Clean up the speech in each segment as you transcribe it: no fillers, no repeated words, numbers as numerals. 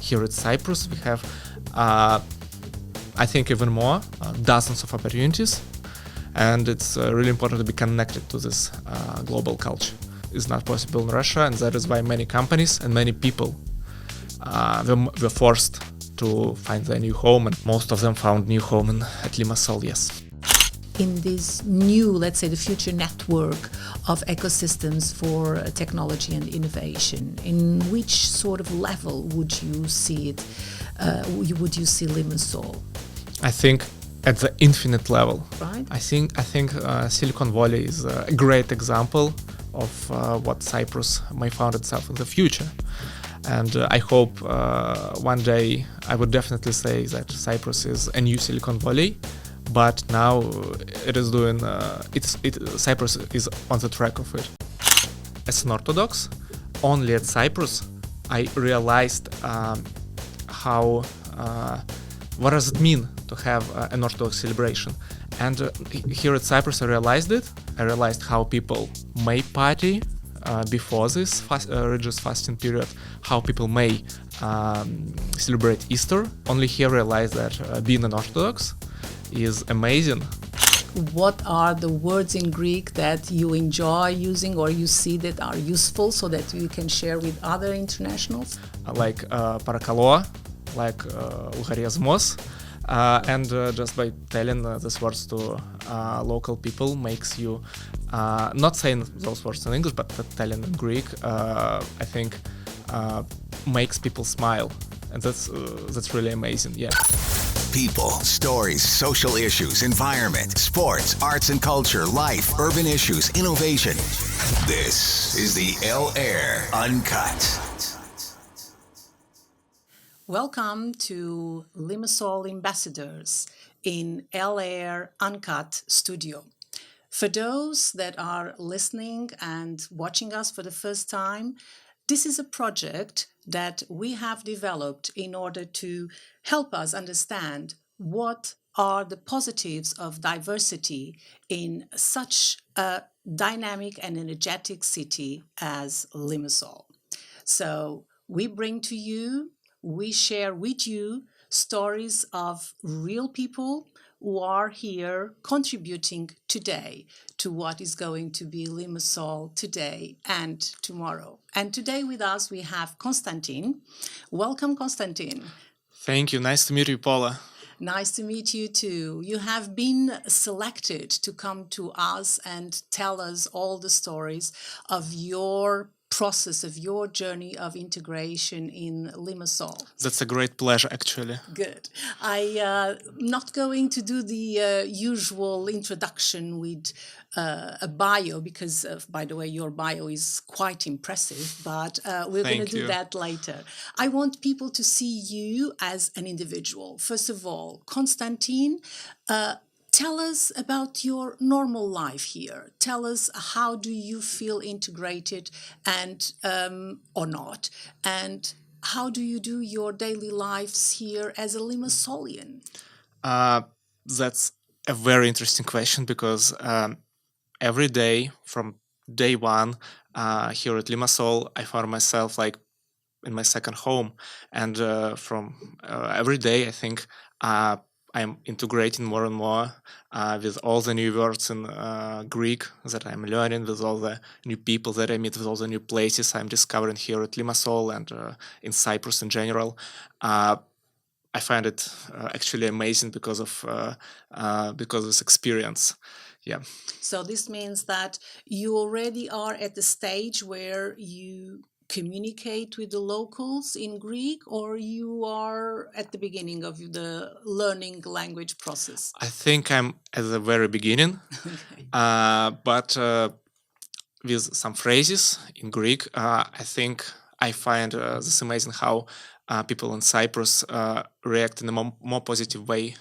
here at Cyprus, we have, I think, even more, dozens of opportunities. And it's really important to be connected to this global culture. It's not possible in Russia, and that is why many companies and many people were forced to find their new home, and most of them found new home at Limassol, yes. In this new, let's say, the future network of ecosystems for technology and innovation, in which sort of level would you see it? Would you see Limassol? I think at the infinite level. Right. I think Silicon Valley is a great example of what Cyprus may find itself in the future. And I hope one day I would definitely say that Cyprus is a new Silicon Valley. But now it is doing. Cyprus is on the track of it. As an Orthodox, only at Cyprus, I realized what does it mean to have an Orthodox celebration. And here at Cyprus, I realized it. I realized how people may party before this religious fasting period, how people may celebrate Easter. Only here I realized that being an Orthodox is amazing. What are the words in Greek that you enjoy using or you see that are useful so that you can share with other internationals? Like parakalo, like logariasmos, and just by telling these words to local people makes you, not saying those words in English, but telling in Greek, I think makes people smile, and that's really amazing, yeah. People, stories, social issues, environment, sports, arts and culture, life, urban issues, innovation. This is the L-Air Uncut. Welcome to Limassol Ambassadors in L-Air Uncut studio. For those that are listening and watching us for the first time, this is a project that we have developed in order to help us understand what are the positives of diversity in such a dynamic and energetic city as Limassol. So we bring to you, we share with you stories of real people who are here contributing today to what is going to be Limassol today and tomorrow. And today with us we have Konstantin. Welcome, Konstantin. Thank you. Nice to meet you, Paula. Nice to meet you too. You have been selected to come to us and tell us all the stories of your process, of your journey of integration in Limassol. That's a great pleasure, actually. Good. I'm not going to do the usual introduction with a bio because, by the way, your bio is quite impressive, but we're going to do that later. I want people to see you as an individual. First of all, Konstantin, tell us about your normal life here. Tell us how do you feel integrated and or not, and how do you do your daily lives here as a Limassolian? That's a very interesting question because every day from day one here at Limassol, I found myself like in my second home, and from every day I think I'm integrating more and more with all the new words in Greek that I'm learning, with all the new people that I meet, with all the new places I'm discovering here at Limassol and in Cyprus in general. I find it actually amazing because of this experience. Yeah. So this means that you already are at the stage where you communicate with the locals in Greek, or you are at the beginning of the learning language process? I think I'm at the very beginning, Okay. but with some phrases in Greek, I think I find this amazing how people in Cyprus react in a more positive way,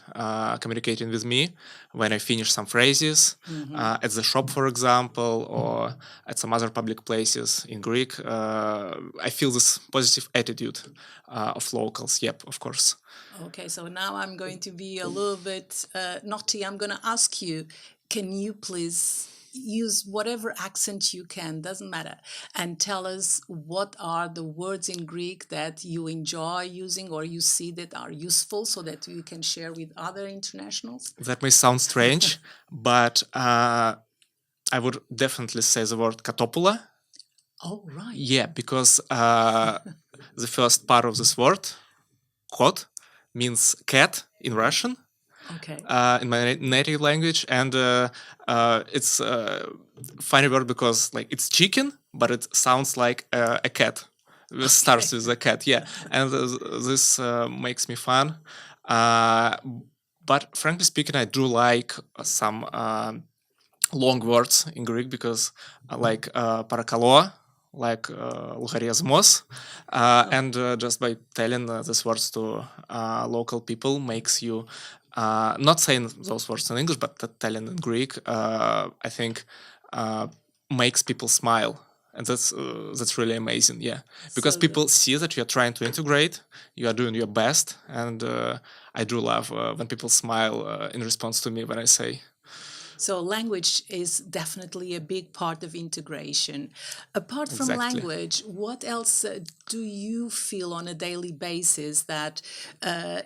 communicating with me when I finish some phrases at the shop, for example, or at some other public places in Greek. I feel this positive attitude of locals. Yep, of course. Okay, so now I'm going to be a little bit naughty. I'm going to ask you, can you please use whatever accent you can, doesn't matter, and tell us what are the words in Greek that you enjoy using or you see that are useful so that you can share with other internationals. That may sound strange, but I would definitely say the word katopula. Oh, right. Yeah, because the first part of this word, kot, means cat in Russian, Okay. in my native language, and it's a funny word because like it's chicken, but it sounds like a cat. It starts with a cat, yeah, and this makes me fun. But frankly speaking, I do like some long words in Greek because like parakalo, like logariasmos, and just by telling these words to local people makes you not saying those words in English, but telling in Greek, I think makes people smile. And that's really amazing, yeah. Because So people see that you're trying to integrate, you are doing your best, and I do love when people smile in response to me when I say. So language is definitely a big part of integration. Apart from Exactly. language, what else do you feel on a daily basis that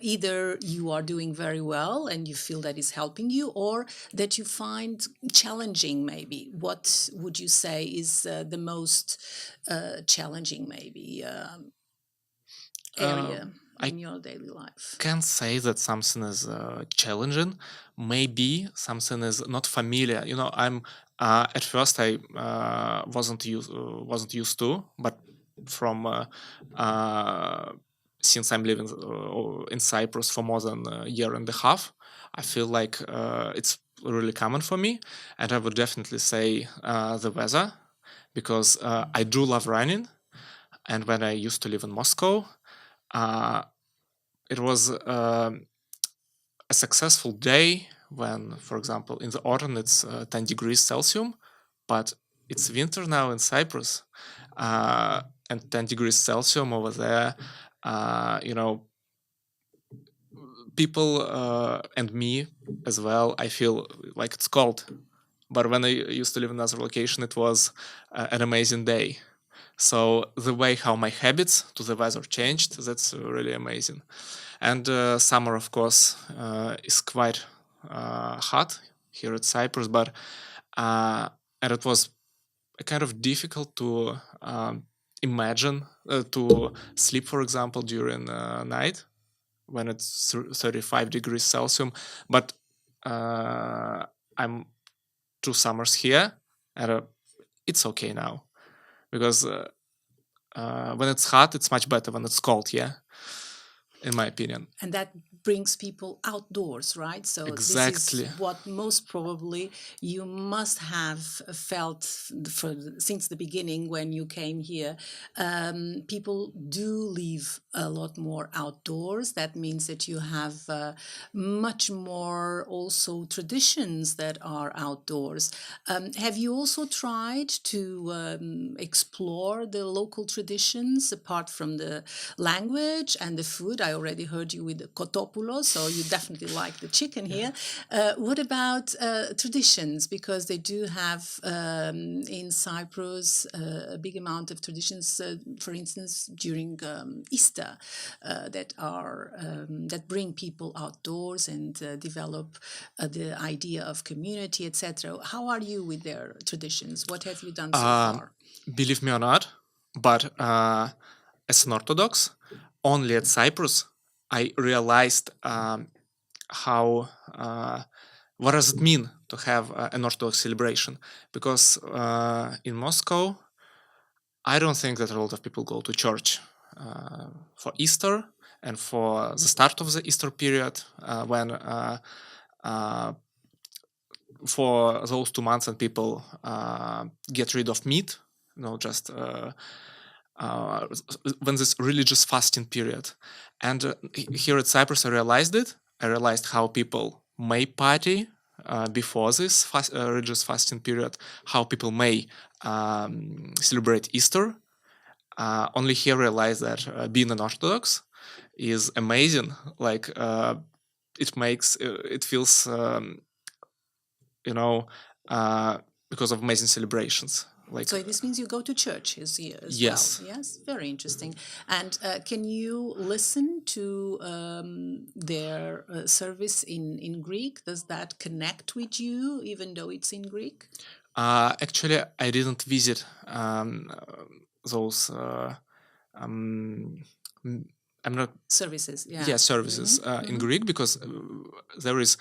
either you are doing very well and you feel that is helping you, or that you find challenging maybe? What would you say is the most challenging maybe area I in your daily life? can't say that something is challenging. Maybe something is not familiar. You know, I'm at first I wasn't used to, but from since I'm living in Cyprus for more than a year and a half, I feel like it's really common for me, and I would definitely say the weather because I do love running, and when I used to live in Moscow. It was a successful day when, for example, in the autumn it's 10 degrees Celsius, but it's winter now in Cyprus, and 10 degrees Celsius over there, you know, people and me as well, I feel like it's cold. But when I used to live in another location, it was an amazing day. So the way how my habits to the weather changed, that's really amazing. And summer, of course, is quite hot here at Cyprus, but and it was kind of difficult to imagine to sleep, for example, during night when it's 35 degrees Celsius. But I'm 2 summers here, and it's okay now because when it's hot, it's much better when it's cold. Yeah, in my opinion. And that brings people outdoors, right? So this Exactly. is what most probably you must have felt since the beginning when you came here. People do live a lot more outdoors. That means that you have much more also traditions that are outdoors. Have you also tried to explore the local traditions apart from the language and the food? I already heard you with the kotopoulos, so you definitely like the chicken here. What about traditions? Because they do have in Cyprus a big amount of traditions, for instance, during Easter, that bring people outdoors and develop the idea of community, etc. How are you with their traditions? What have you done so far? Believe me or not, but as an Orthodox, only at Cyprus, I realized how what does it mean to have an Orthodox celebration? Because in Moscow, I don't think that a lot of people go to church for Easter and for the start of the Easter period when for those 2 months and people get rid of meat, you know, just when this religious fasting period. And here at Cyprus, I realized it. I realized how people may party before this religious fasting period, how people may celebrate Easter. Only here I realized that being an Orthodox is amazing. Like it makes it feels you know because of amazing celebrations. Like So this means you go to church as yes. well. Yes, very interesting. And can you listen to their service in Greek? Does that connect with you, even though it's in Greek? Actually, I didn't visit those. Um, m- I'm not. Services, yeah. Yeah, services in Greek because there is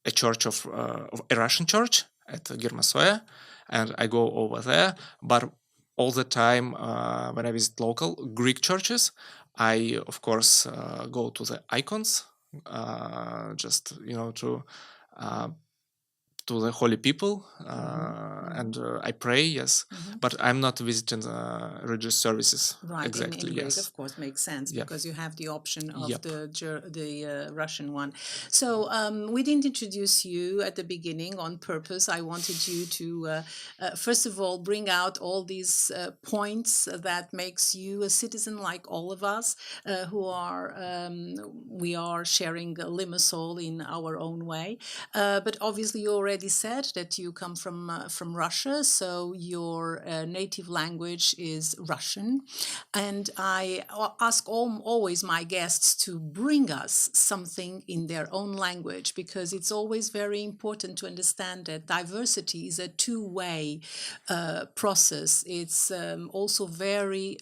a church of a Russian church at Gimazov, and I go over there. But all the time when I visit local Greek churches, I of course go to the icons, just to the holy people, and I pray. Yes, but I'm not visiting religious services Right, exactly. in Greek, Yes. of course, makes sense Yep. because you have the option of Yep. the Russian one. So we didn't introduce you at the beginning on purpose. I wanted you to first of all bring out all these points that makes you a citizen like all of us, who are we are sharing Limassol in our own way. But obviously, you already said that you come from Russia, so your native language is Russian. And I ask always my guests to bring us something in their own language, because it's always very important to understand that diversity is a two-way process. It's also very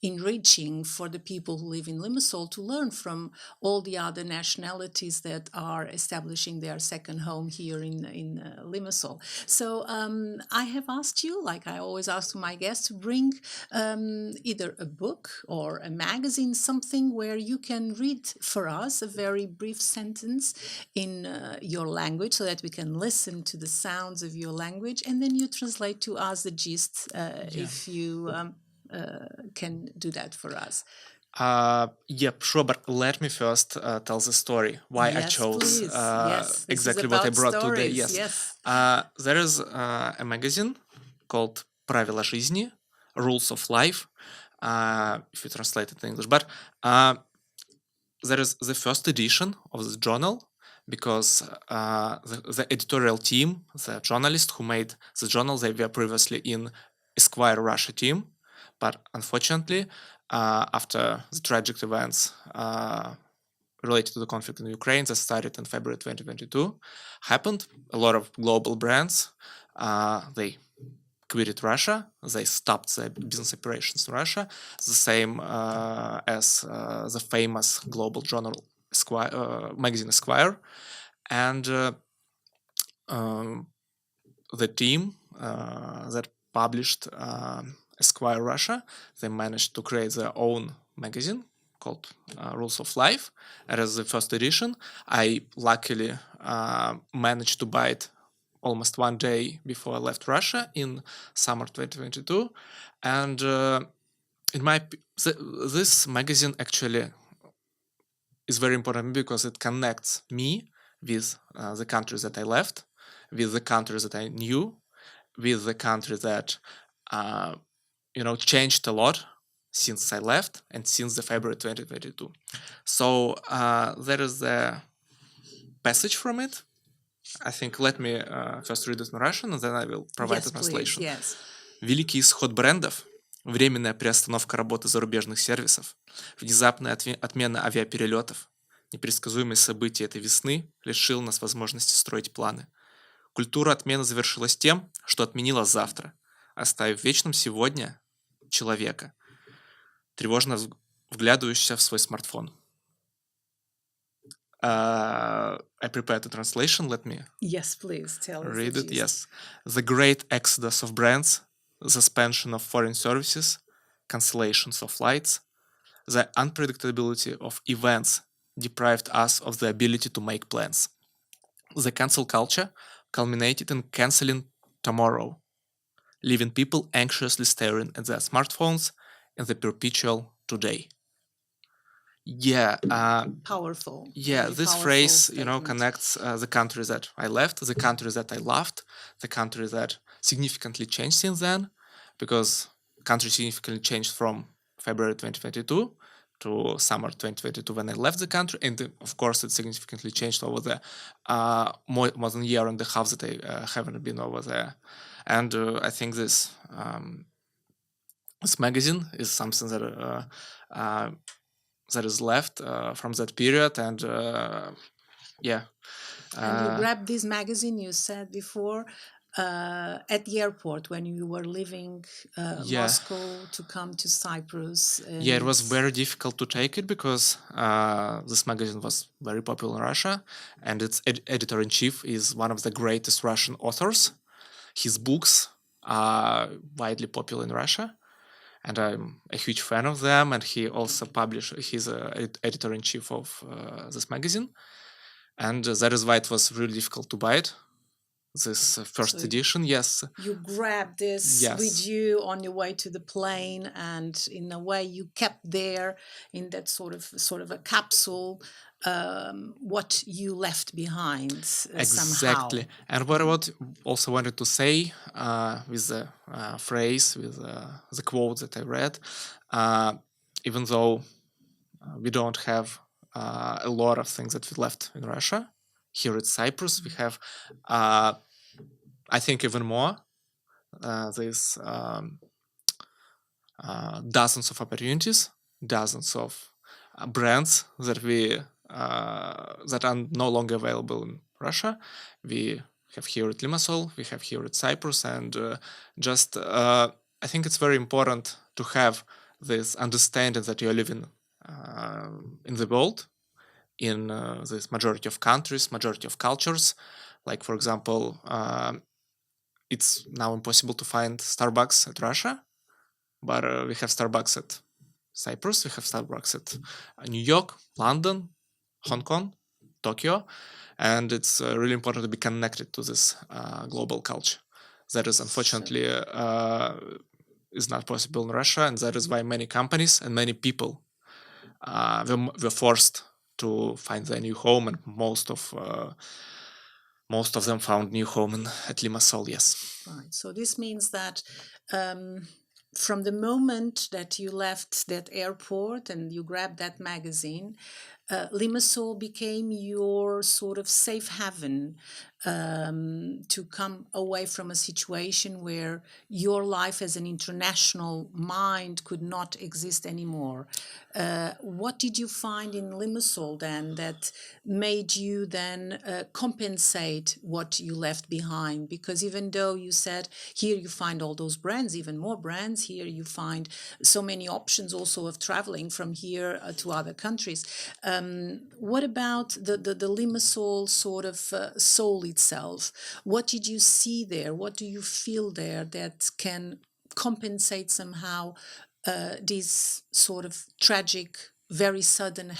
enriching for the people who live in Limassol to learn from all the other nationalities that are establishing their second home here in Limassol. So I have asked you, like I always ask my guests, to bring either a book or a magazine, something where you can read for us a very brief sentence in your language so that we can listen to the sounds of your language, and then you translate to us the gist if you can do that for us. Yep, sure, but let me first tell the story why I Yes, chose please. Yes, this is exactly what I about brought today. stories. Yes. Yes. There is a magazine called Правила жизни, Rules of Life, if you translate it in English. But there is the first edition of this journal because the editorial team, the journalists who made the journal, they were previously in Esquire Russia team, but unfortunately, after the tragic events related to the conflict in Ukraine that started in February 2022 happened, a lot of global brands they quitted Russia. They stopped their business operations in Russia. The same as the famous global journal magazine Esquire, and the team that published Esquire Russia, they managed to create their own magazine called Rules of Life. It is the first edition. I luckily managed to buy it almost one day before I left Russia in summer 2022, and this magazine actually is very important because it connects me with the countries that I left, with the countries that I knew, with the country that changed a lot since I left and since the February 2022. So there is the passage from it. I think let me first read it in Russian, and then I will provide Yes, a translation. please. Yes. Великий исход брендов, временная приостановка работы зарубежных сервисов, внезапная отмена авиаперелетов, непредсказуемые события этой весны лишил нас возможности строить планы. Культура отмены завершилась тем, что отменила завтра, оставив в вечном сегодня человека, тревожно вглядывающегося в свой смартфон. I prepared the translation. Let me Yes, please tell us. read it. Yes. The great exodus of brands, the suspension of foreign services, cancellations of flights, the unpredictability of events deprived us of the ability to make plans. The cancel culture culminated in canceling tomorrow, leaving people anxiously staring at their smartphones in the perpetual today. Yeah, Powerful. yeah, very this powerful phrase, statement. connects the countries that I left, the countries that I loved, the countries that significantly changed since then, because countries significantly changed from February 2022. to summer 2022 when I left the country, and of course it significantly changed over the more than a year and a half that I haven't been over there. And I think this magazine is something that is left from that period, and yeah. And you grabbed this magazine, you said before, at the airport when you were leaving Moscow to come to Cyprus. Yeah, it was very difficult to take it because this magazine was very popular in Russia, and its editor-in-chief is one of the greatest Russian authors. His books are widely popular in Russia, and I'm a huge fan of them. And he also he's editor-in-chief of this magazine, and that is why it was really difficult to buy it. This first edition, yes. You grabbed this with you on your way to the plane, and in a way you kept there in that sort of a capsule what you left behind exactly somehow. And what I also wanted to say with the phrase, with the quote that I read, even though we don't have a lot of things that we left in Russia, here at Cyprus we have I think even more. There's dozens of opportunities, dozens of brands that we that are no longer available in Russia. We have here at Limassol, we have here at Cyprus, and I think it's very important to have this understanding that you're living in the world, in this majority of countries, majority of cultures. Like, for example, it's now impossible to find Starbucks at Russia, but we have Starbucks at Cyprus, we have Starbucks at New York, London, Hong Kong, Tokyo, and it's really important to be connected to this global culture. That is unfortunately is not possible in Russia, and that is why many companies and many people were forced to find their new home, and most of them found new home at Limassol. Yes. Right. So this means that from the moment that you left that airport and you grabbed that magazine, Limassol became your sort of safe haven to come away from a situation where your life as an international mind could not exist anymore. What did you find in Limassol then that made you then compensate what you left behind? Because even though you said here you find all those brands, even more brands, here you find so many options also of traveling from here to other countries. What about the Limassol sort of soul itself? What did you see there? What do you feel there that can compensate somehow this sort of tragic, very sudden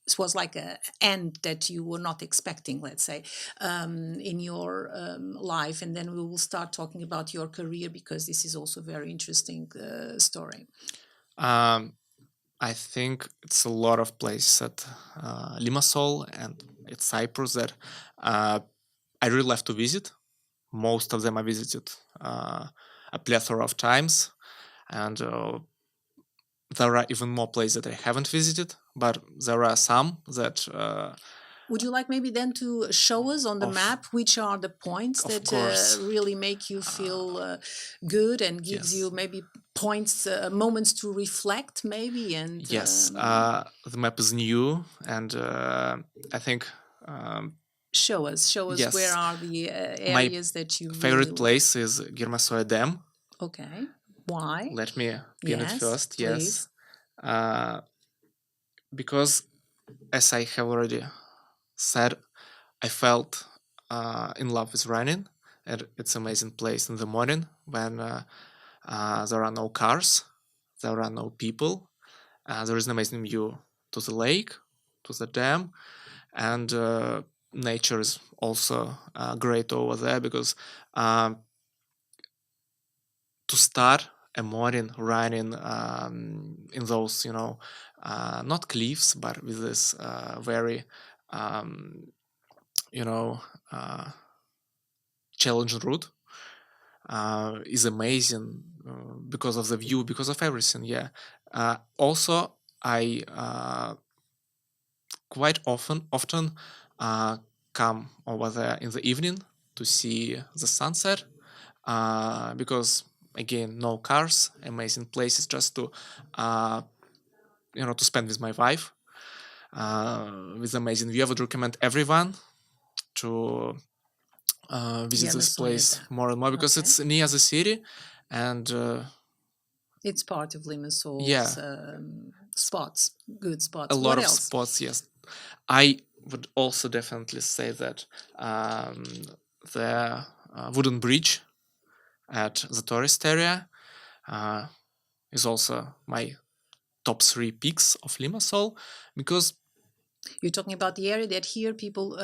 it was like an end that you were not expecting, let's say, in your life. And then we will start talking about your career, because this is also a very interesting story. I think it's a lot of places at Limassol and at Cyprus that I really love to visit. Most of them I visited a plethora of times, and there are even more places that I haven't visited, but there are some that... Would you like maybe then to show us on the map which are the points that really make you feel good and gives you maybe points, moments to reflect maybe? And yes, the map is new, and I think... show us yes. Where are the areas that you favorite place is Gimazov Dam. Okay. Why? Let me pin it first. Please. Yes. Because, as I have already said, I felt in love with running, and it's an amazing place in the morning when there are no cars, there are no people. There is an amazing view to the lake, to the dam, and nature is also great over there, because to start a morning running in those, not cliffs, but with this very, challenging route is amazing because of the view, because of everything. Yeah. Also, I quite often come over there in the evening to see the sunset, because again, no cars, amazing places just to to spend with my wife, with amazing view. I would recommend everyone to visit this Limassol is place there. more and more, because Okay. it's near the city, and It's part of Limassol's yeah, spots, good a spots. lot What of else? spots. Yes, I would also definitely say that the wooden bridge at the tourist area uh, is also my top 3 peaks of Limassol, because You're talking about the area that here people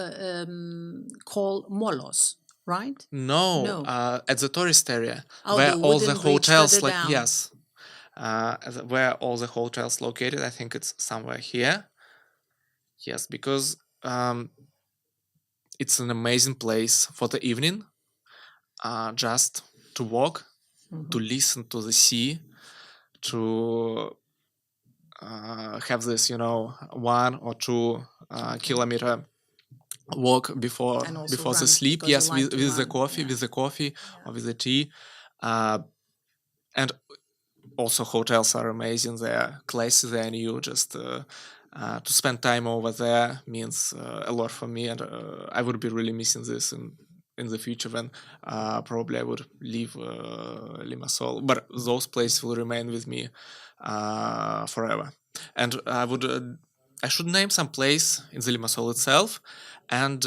call Molos, right? no, No. at the tourist area Oh, where the all the wooden bridge hotels, further like, down. yes, where all the hotels located. I think it's somewhere here. Yes, because it's an amazing place for the evening, just to walk, to listen to the sea, to have this 1 or 2 kilometer walk before And also before the run sleep. because you Yes, like to with the run. coffee, Yeah. or Yeah. with the tea, uh, and also hotels are amazing. They're classy, they're new. Just to spend time over there means a lot for me, and I would be really missing this in the future, when probably I would leave Limassol. But those places will remain with me forever. And I should name some place in the Limassol itself, and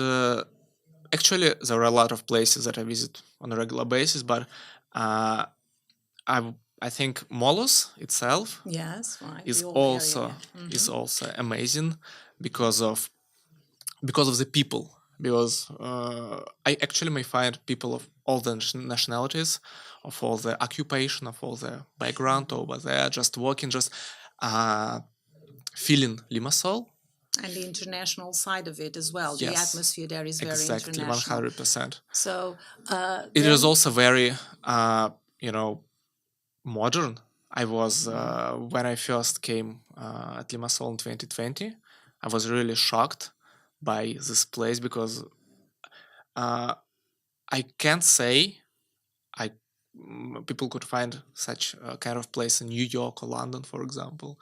actually there are a lot of places that I visit on a regular basis, but uh, I think Molos itself Yes, right. is The old area. also Yeah. is also amazing, because of the people. Because I actually may find people of all the nationalities, of all the occupation, of all the background over there, just walking, just uh, feeling Limassol. And the international side of it as well. The Yes, atmosphere there is very exactly, international. 100%. So It is then, also very, modern. I was when I first came at Limassol in 2020. I was really shocked by this place, because uh, I can't say I people could find such a kind of place in New York or London, for example,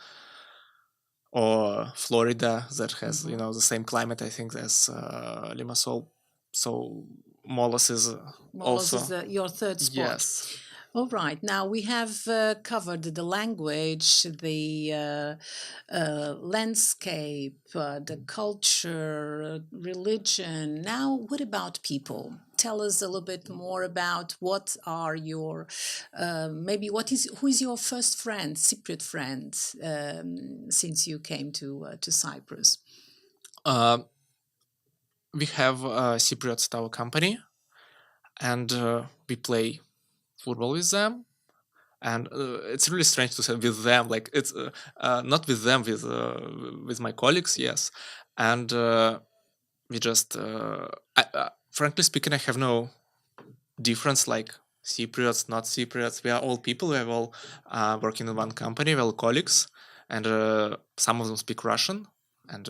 or Florida, that has the same climate, I think, as Limassol. So Molos is Molos is also, your third spot. yes. All right. Now we have covered the language, the landscape, the culture, religion. Now, what about people? Tell us a little bit more about what are your, maybe who is your first friend, Cypriot friend, since you came to Cyprus? Uh, we have Cypriots at our company, and we play football with them. And it's really strange to say with them, like, it's not with them, with my colleagues, yes. And we just frankly speaking, I have no difference, like Cypriots, not Cypriots. We are all people. We are all working in one company. We're all colleagues, and some of them speak Russian, and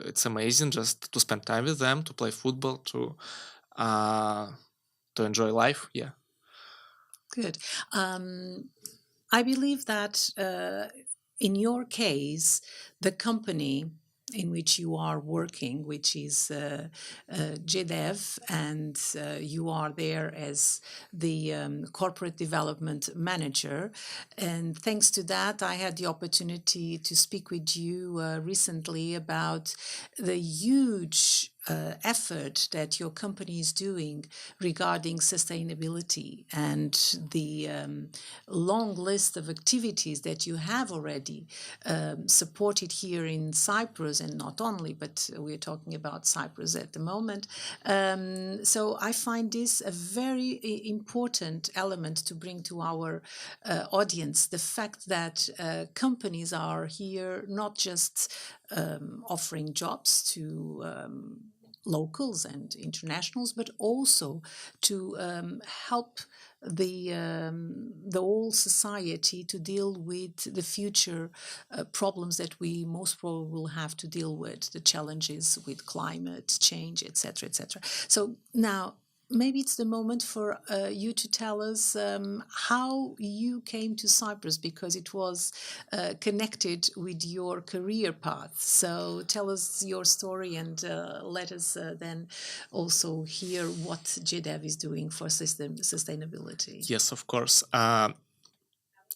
it's amazing just to spend time with them, to play football, uh, to enjoy life. Yeah. Good. I believe that in your case, the company in which you are working, which is GDEV, and you are there as the corporate development manager. And thanks to that, I had the opportunity to speak with you recently about the huge effort that your company is doing regarding sustainability, and the long list of activities that you have already supported here in Cyprus, and not only, but we're talking about Cyprus at the moment. So I find this a very important element to bring to our audience, the fact that companies are here not just offering jobs to locals and internationals, but also to help the whole society to deal with the future problems that we most probably will have to deal with, the challenges with climate change, etc., etc. So now, maybe it's the moment for you to tell us how you came to Cyprus, because it was connected with your career path. So tell us your story, and let us then also hear what GDEV is doing for sustainability. Yes, of course.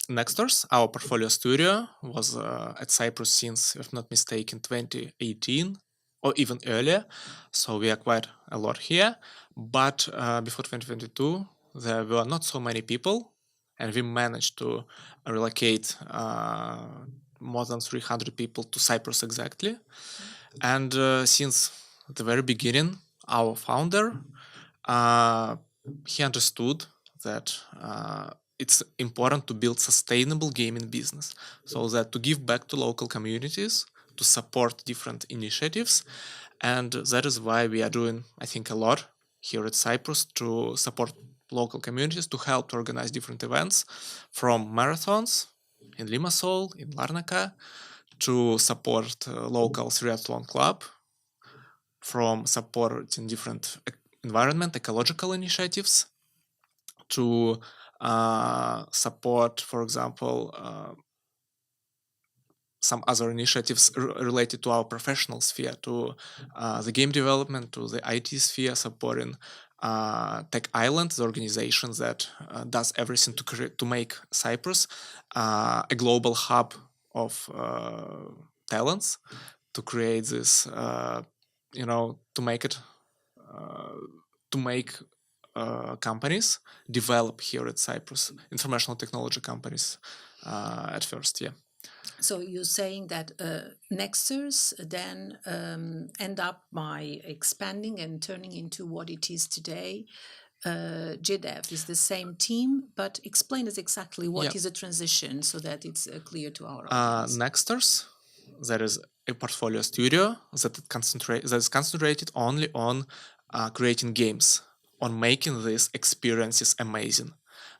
Nextdoors, our portfolio studio, was at Cyprus since, if not mistaken, 2018 or even earlier. So we acquired a lot here. But before 2022, there were not so many people, and we managed to relocate more than 300 people to Cyprus exactly. And since the very beginning, our founder, he understood that it's important to build sustainable gaming business, so that to give back to local communities, to support different initiatives. And that is why we are doing, I think, a lot here at Cyprus to support local communities, to help to organize different events, from marathons in Limassol, in Larnaca, to support local triathlon club, from supporting different environment, ecological initiatives, to support, for example, some other initiatives related to our professional sphere, to the game development, to the IT sphere, supporting Tech Island, the organization that does everything to make Cyprus a global hub of talents, to create this, to make it, to make companies develop here at Cyprus, informational technology companies at first, yeah. So you're saying that Nexters then end up by expanding and turning into what it is today. GDEV is the same team, but explain us exactly what is a transition so that it's clear to our audience. Nexters, there is a portfolio studio that is concentrated only on creating games, on making these experiences amazing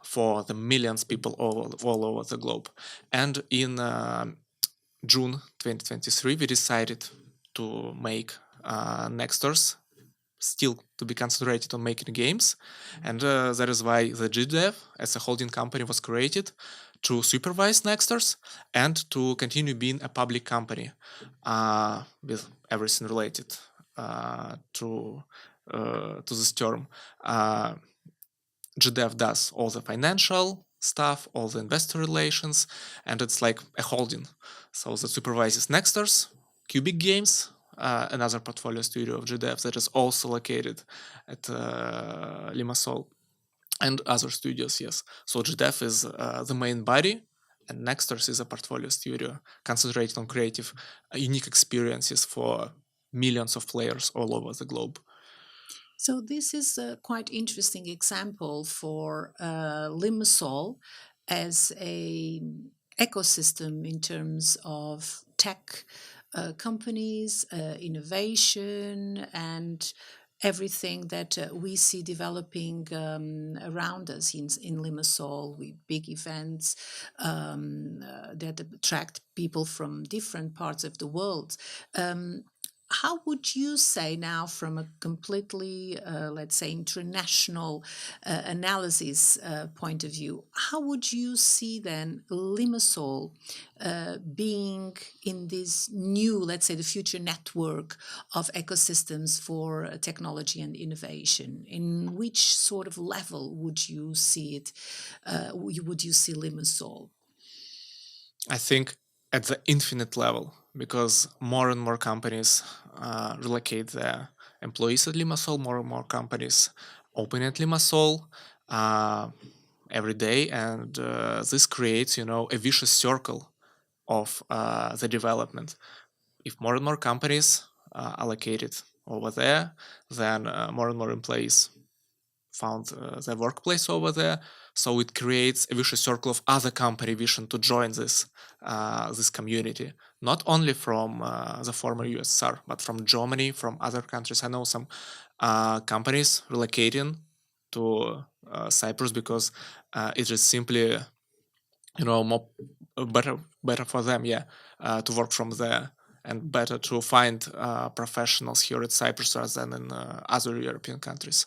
for the millions of people all over the globe. And in June 2023, we decided to make Nexters, still to be concentrated on making games. And that is why the GDEV as a holding company was created, to supervise Nexters and to continue being a public company with everything related to this term. GDEV does all the financial stuff, all the investor relations, and it's like a holding. So that supervises Nexters, Cubic Games, another portfolio studio of GDEV that is also located at Limassol, and other studios, yes. So GDEV is the main body, and Nexters is a portfolio studio concentrated on creative, unique experiences for millions of players all over the globe. So this is a quite interesting example for Limassol as a ecosystem in terms of tech companies, innovation, and everything that we see developing around us in Limassol, with big events that attract people from different parts of the world. How would you say now, from a completely, let's say, international analysis point of view, how would you see then Limassol being in this new, let's say, the future network of ecosystems for technology and innovation? In which sort of level would you see it? Would you see Limassol? I think at the infinite level, because more and more companies relocate their employees at Limassol, more and more companies open at Limassol every day, and this creates, a vicious circle of the development. If more and more companies are located over there, then more and more employees found their workplace over there. So it creates a vicious circle of other company wishing to join this community, not only from the former USSR, but from Germany, from other countries. I know some companies relocating to Cyprus because it is simply more better for them, to work from there, and better to find professionals here at Cyprus rather than in other European countries.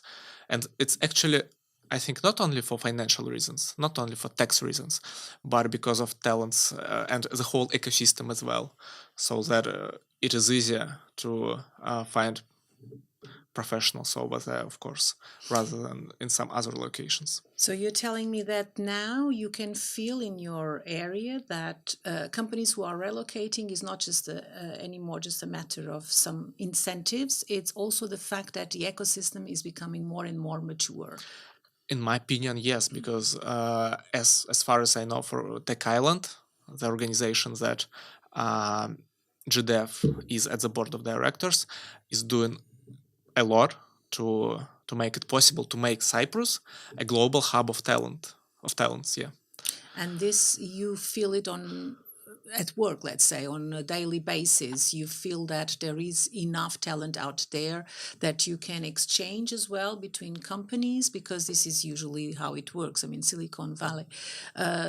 And it's actually, I think, not only for financial reasons, not only for tax reasons, but because of talents and the whole ecosystem as well, so that it is easier to find professionals over there, of course, rather than in some other locations. So you're telling me that now you can feel in your area that companies who are relocating is not just anymore just a matter of some incentives. It's also the fact that the ecosystem is becoming more and more mature. In my opinion, yes, because as far as I know, for Tech Island, the organization that GDEV is at the board of directors, is doing a lot to make it possible to make Cyprus a global hub of talents. Yeah. And this, you feel it on at work, let's say, on a daily basis. You feel that there is enough talent out there that you can exchange as well between companies, because this is usually how it works. I mean, Silicon Valley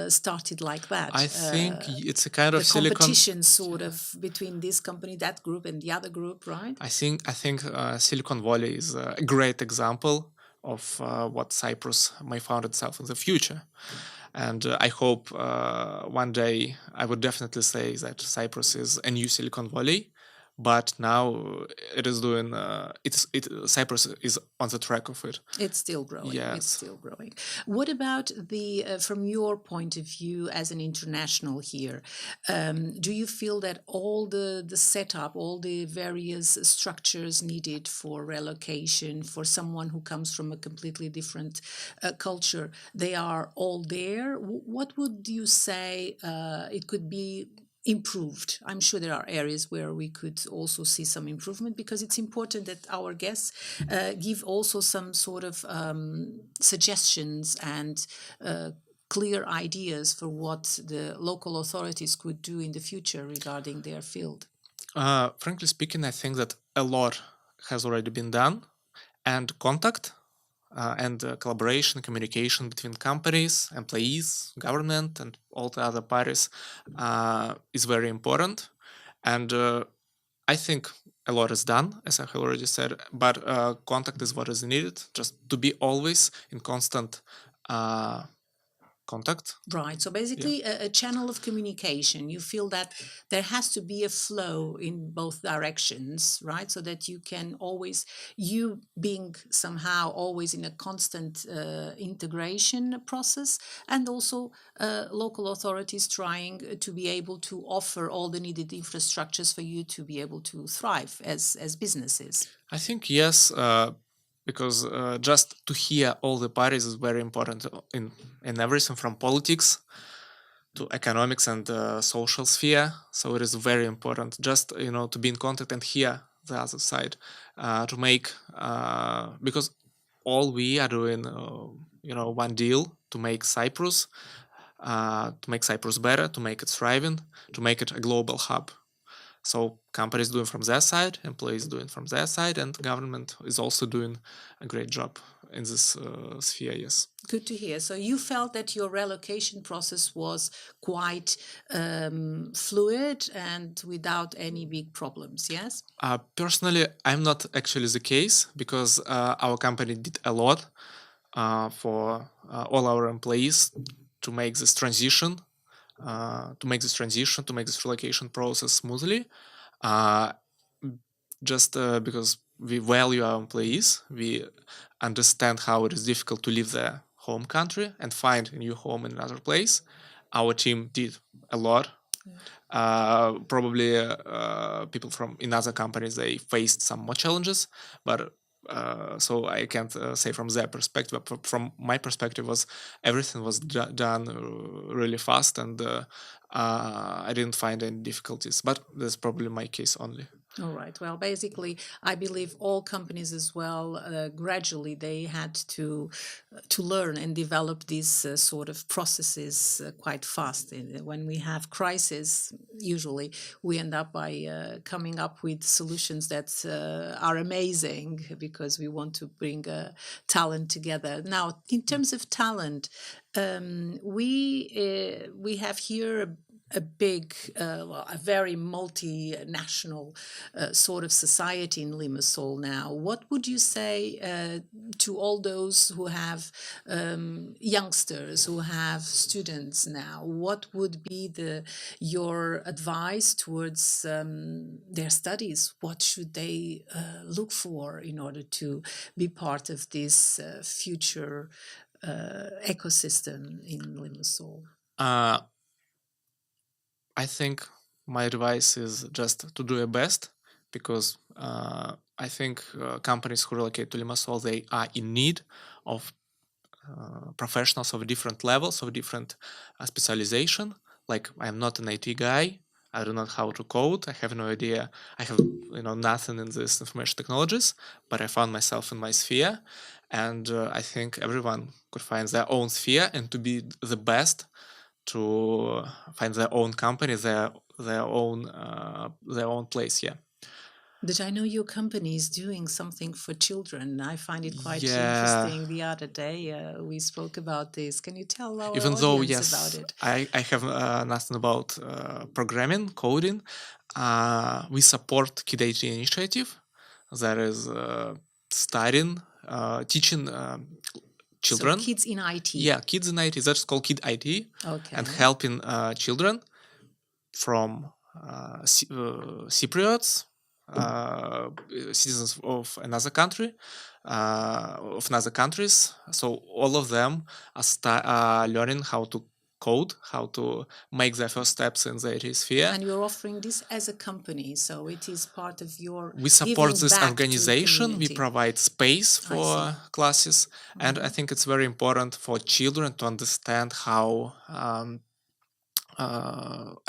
started like that. I think it's a kind of the competition sort of between this company, that group, and the other group, right? I think Silicon Valley is a great example of what Cyprus may find itself in the future. And I hope one day I would definitely say that Cyprus is a new Silicon Valley, but now it is doing. Cyprus is on the track of it. It's still growing. Yes. It's still growing. What about from your point of view as an international here? Do you feel that all the setup, all the various structures needed for relocation for someone who comes from a completely different culture, they are all there? What would you say it could be improved? I'm sure there are areas where we could also see some improvement, because it's important that our guests give also some sort of suggestions and clear ideas for what the local authorities could do in the future regarding their field. Frankly speaking, I think that a lot has already been done, and contact and collaboration, communication between companies, employees, government, and all the other parties is very important. And I think a lot is done, as I have already said, but contact is what is needed, just to be always in constant contact. Right. So basically, a channel of communication. You feel that there has to be a flow in both directions, right? So that you can always, you being somehow always in a constant integration process, and also local authorities trying to be able to offer all the needed infrastructures for you to be able to thrive as businesses. I think yes. Because just to hear all the parties is very important in everything from politics to economics and social sphere. So it is very important just to be in contact and hear the other side, to make because all we are doing one deal to make Cyprus better, to make it thriving, to make it a global hub. So companies doing from their side, employees doing from their side, and government is also doing a great job in this sphere, yes. Good to hear. So you felt that your relocation process was quite fluid and without any big problems, yes? Personally, I'm not actually the case, because our company did a lot for all our employees to make this transition, to make this relocation process smoothly. Just because we value our employees, we understand how it is difficult to leave their home country and find a new home in another place. Our team did a lot. Probably people from in other companies, they faced some more challenges, but so I can't say from their perspective. But from my perspective, everything was done really fast, and I didn't find any difficulties. But that's probably my case only. All right. Well, basically, I believe all companies as well, gradually they had to learn and develop these sort of processes quite fast. When we have crisis, usually we end up by coming up with solutions that are amazing because we want to bring talent together. Now, in terms of talent, we have here a big, well, a very multinational sort of society in Limassol now. What would you say to all those who have youngsters, who have students now? What would be your advice towards their studies? What should they look for in order to be part of this future ecosystem in Limassol? Uh, I think my advice is just to do your best because I think companies who relocate to Limassol, they are in need of professionals of different levels, of different specialization. Like I'm not an IT guy. I do not know how to code. I have no idea. I have nothing in this information technologies, but I found myself in my sphere, and I think everyone could find their own sphere and to be the best to find their own company, their own place. Yeah. But I know your company is doing something for children. I find it quite Yeah. interesting. The other day we spoke about this. Can you tell our Even though audience about yes, it? I have nothing about programming, coding. We support GDEV initiative that is studying, teaching So children. kids in IT. Yeah, kids in IT. That's called Kid IT, Okay. and helping children from Cypriots, citizens of another country, of other countries. So all of them are learning how to code, how to make their first steps in the IT sphere. And you're offering this as a company, so it is part of your We support giving this back to organization. We community. provide space I for see. classes, and I think it's very important for children to understand how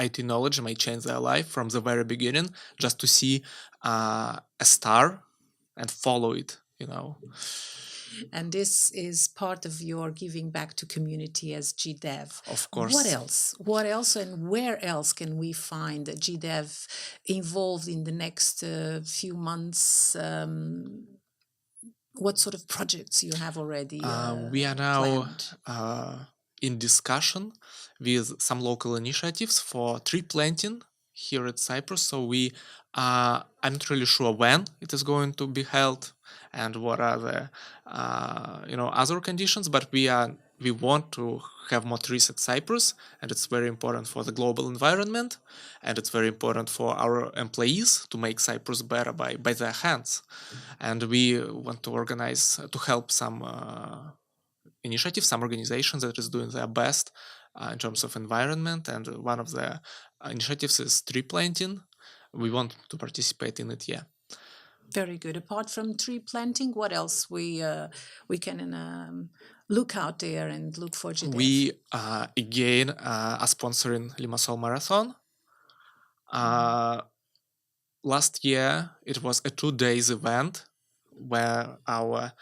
IT knowledge may change their life from the very beginning, just to see a star and follow it. And this is part of your giving back to community as GDEV. Of course. What else? What else and where else can we find GDEV involved in the next few months? What sort of projects you have already We are now planned? in discussion with some local initiatives for tree planting here at Cyprus. So I'm not really sure when it is going to be held and what are the other conditions, but we want to have more trees at Cyprus, and it's very important for the global environment, and it's very important for our employees to make Cyprus better by their hands. And we want to organize to help some initiatives, some organizations that is doing their best in terms of environment, and one of the initiatives is tree planting. We want to participate in it. Yeah. Very good. Apart from tree planting, what else we can look out there and look for GDEV? We again are sponsoring Limassol Marathon. Last year it was a 2 days event where our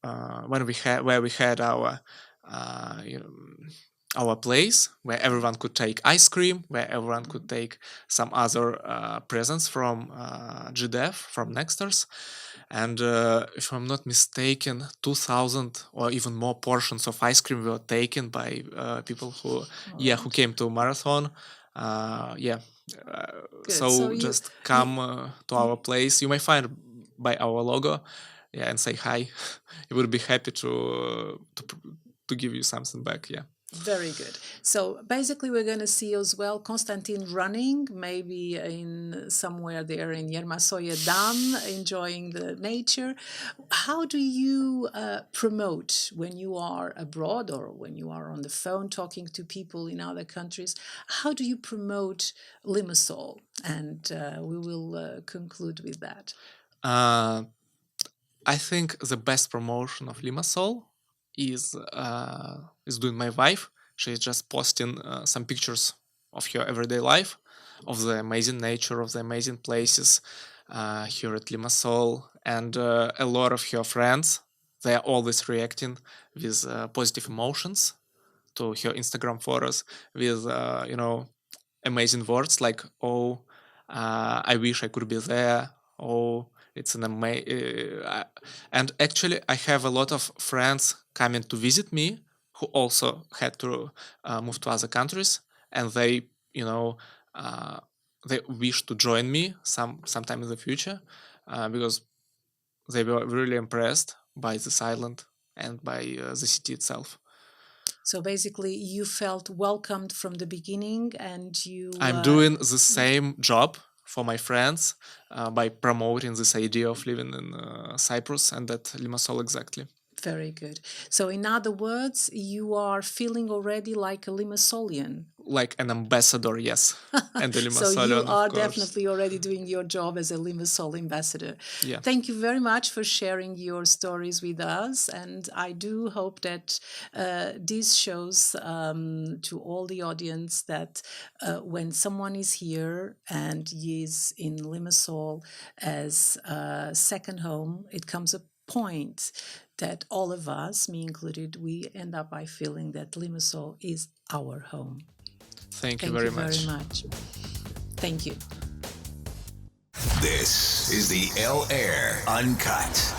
where we had our our place where everyone could take ice cream, where everyone could take some other presents from GDEV, from Nexters. And if I'm not mistaken, 2,000 or even more portions of ice cream were taken by people who came to marathon. So So just come to our place. You may find by our logo, and say hi. We would be happy to give you something back. Yeah. Very good. So basically, we're going to see as well Konstantin running, maybe in somewhere there in Yermasoye Dam, enjoying the nature. How do you promote when you are abroad or when you are on the phone talking to people in other countries? How do you promote Limassol? And we will conclude with that. I think the best promotion of Limassol is doing my wife. She's just posting some pictures of her everyday life, of the amazing nature, of the amazing places here at Limassol, and a lot of her friends. They are always reacting with positive emotions to her Instagram photos with amazing words like I wish I could be there. It's an amazing. And actually, I have a lot of friends coming to visit me who also had to move to other countries, and they, they wish to join me sometime in the future because they were really impressed by this island and by the city itself. So basically, you felt welcomed from the beginning, and you. I'm doing the same job for my friends by promoting this idea of living in Cyprus and at Limassol exactly. Very good. So, in other words, you are feeling already like a Limassolian. Like an ambassador, yes. And a So Limassolian, you are of course. definitely already doing your job as a Limassol ambassador. Yeah. Thank you very much for sharing your stories with us. And I do hope that this shows to all the audience that when someone is here and is in Limassol as a second home, it comes a point that all of us, me included, we end up by feeling that Limassol is our home. Thank you very much. Thank you. This is the L Air Uncut.